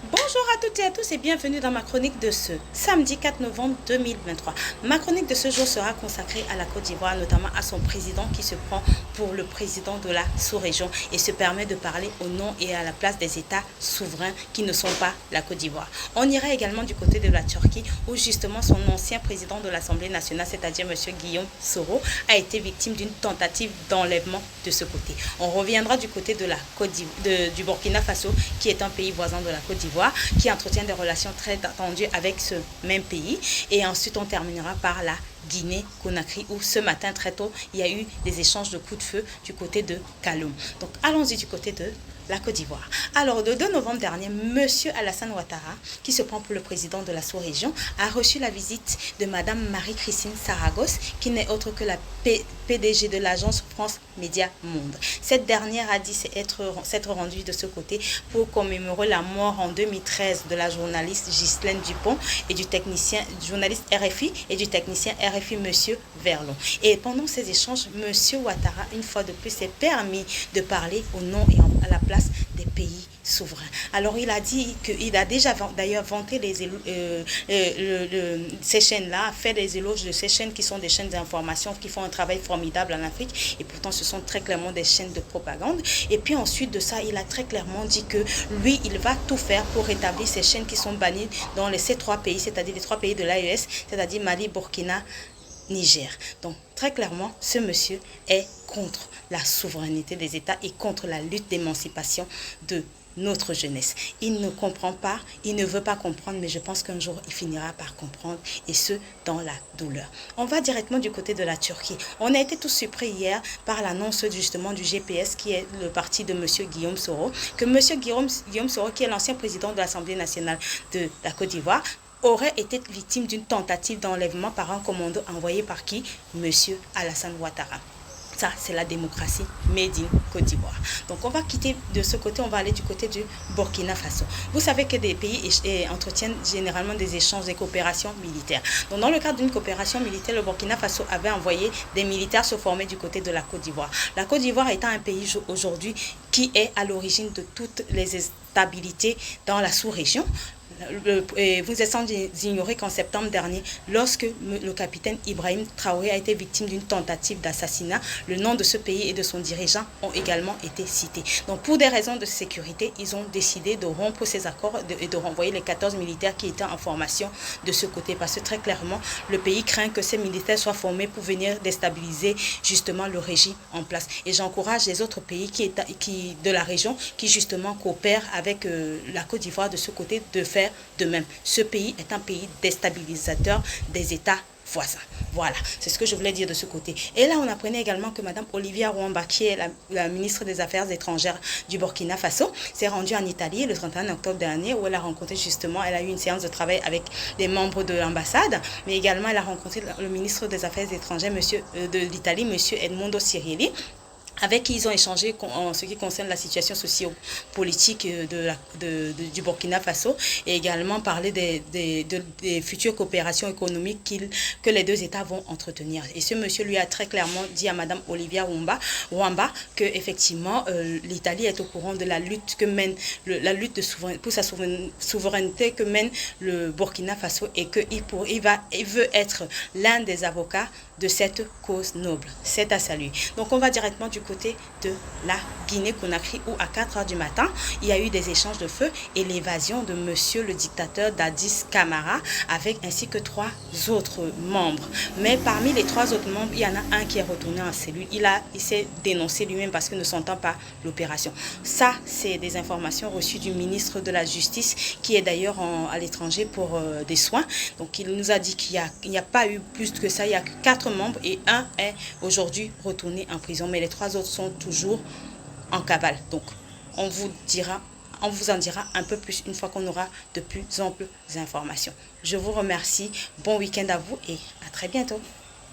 Bonjour à toutes et à tous et bienvenue dans ma chronique de ce samedi 4 novembre 2023. Ma chronique de ce jour sera consacrée à la Côte d'Ivoire, notamment à son président qui se prend pour le président de la sous-région et se permet de parler au nom et à la place des États souverains qui ne sont pas la Côte d'Ivoire. On ira également du côté de la Turquie où justement son ancien président de l'Assemblée nationale, c'est-à-dire M. Guillaume Soro, a été victime d'une tentative d'enlèvement de ce côté. On reviendra du côté de la du Burkina Faso qui est un pays voisin de la Côte d'Ivoire, qui entretient des relations très tendues avec ce même pays. Et ensuite, on terminera par la Guinée-Conakry, où ce matin, très tôt, il y a eu des échanges de coups de feu du côté de Kaloum. Donc, allons-y du côté de la Côte d'Ivoire. Alors, le 2 novembre dernier, M. Alassane Ouattara, qui se prend pour le président de la sous-région, a reçu la visite de Mme Marie-Christine Saragosse, qui n'est autre que la PDG de l'agence France Média Monde. Cette dernière a dit s'être rendue de ce côté pour commémorer la mort en 2013 de la journaliste Ghislaine Dupont et du journaliste RFI et du technicien RFI M. Verlon. Et pendant ces échanges, M. Ouattara, une fois de plus, s'est permis de parler au nom et à la place des pays souverains. Alors il a dit qu'il a déjà d'ailleurs vanté ces chaînes-là, fait des éloges de ces chaînes qui sont des chaînes d'information qui font un travail formidable en Afrique et pourtant ce sont très clairement des chaînes de propagande. Et puis ensuite de ça, il a très clairement dit que lui, il va tout faire pour rétablir ces chaînes qui sont bannies dans ces trois pays, c'est-à-dire les trois pays de l'AES, c'est-à-dire Mali, Burkina, Niger. Donc très clairement, ce monsieur est contre la souveraineté des États et contre la lutte d'émancipation de notre jeunesse. Il ne comprend pas, il ne veut pas comprendre, mais je pense qu'un jour, il finira par comprendre, et ce, dans la douleur. On va directement du côté de la Turquie. On a été tous surpris hier par l'annonce justement du GPS, qui est le parti de M. Guillaume Soro, que M. Guillaume Soro, qui est l'ancien président de l'Assemblée nationale de la Côte d'Ivoire, aurait été victime d'une tentative d'enlèvement par un commando envoyé par qui? M. Alassane Ouattara. Ça, c'est la démocratie made in Côte d'Ivoire. Donc, on va quitter de ce côté, on va aller du côté du Burkina Faso. Vous savez que des pays entretiennent généralement des échanges, des coopérations militaires. Donc, dans le cadre d'une coopération militaire, le Burkina Faso avait envoyé des militaires se former du côté de la Côte d'Ivoire. La Côte d'Ivoire étant un pays aujourd'hui qui est à l'origine de toutes les instabilités dans la sous-région. Vous êtes sans ignorer qu'en septembre dernier, lorsque le capitaine Ibrahim Traoré a été victime d'une tentative d'assassinat, le nom de ce pays et de son dirigeant ont également été cités. Donc pour des raisons de sécurité, ils ont décidé de rompre ces accords et de renvoyer les 14 militaires qui étaient en formation de ce côté. Parce que très clairement, le pays craint que ces militaires soient formés pour venir déstabiliser justement le régime en place. Et j'encourage les autres pays de la région qui justement coopèrent avec la Côte d'Ivoire de ce côté de faire de même. Ce pays est un pays déstabilisateur des États voisins. Voilà, c'est ce que je voulais dire de ce côté. Et là, on apprenait également que Mme Olivia Rwamba, qui est la ministre des Affaires étrangères du Burkina Faso, s'est rendue en Italie le 31 octobre dernier, où elle a rencontré justement, elle a eu une séance de travail avec des membres de l'ambassade, mais également elle a rencontré le ministre des Affaires étrangères de l'Italie, M. Edmondo Cirielli, avec qui ils ont échangé en ce qui concerne la situation socio-politique du Burkina Faso et également parlé des futures coopérations économiques que les deux États vont entretenir. Et ce monsieur lui a très clairement dit à Mme Olivia Rwamba que effectivement l'Italie est au courant de la lutte que mène pour sa souveraineté que mène le Burkina Faso et qu'il veut être l'un des avocats de cette cause noble. C'est à saluer. Donc on va directement du côté de la Guinée-Conakry où à 4 heures du matin, il y a eu des échanges de feu et l'évasion de monsieur le dictateur Dadis Camara ainsi que 3 autres membres. Mais parmi les 3 autres membres, il y en a un qui est retourné en cellule. Il s'est dénoncé lui-même parce qu'il ne sentant pas l'opération. Ça, c'est des informations reçues du ministre de la Justice qui est d'ailleurs à l'étranger pour des soins. Donc il nous a dit qu'il n'y a pas eu plus que ça. Il y a 4 membres et un est aujourd'hui retourné en prison. Mais les 3 autres sont toujours en cavale. Donc, on vous en dira un peu plus une fois qu'on aura de plus amples informations. Je vous remercie. Bon week-end à vous et à très bientôt.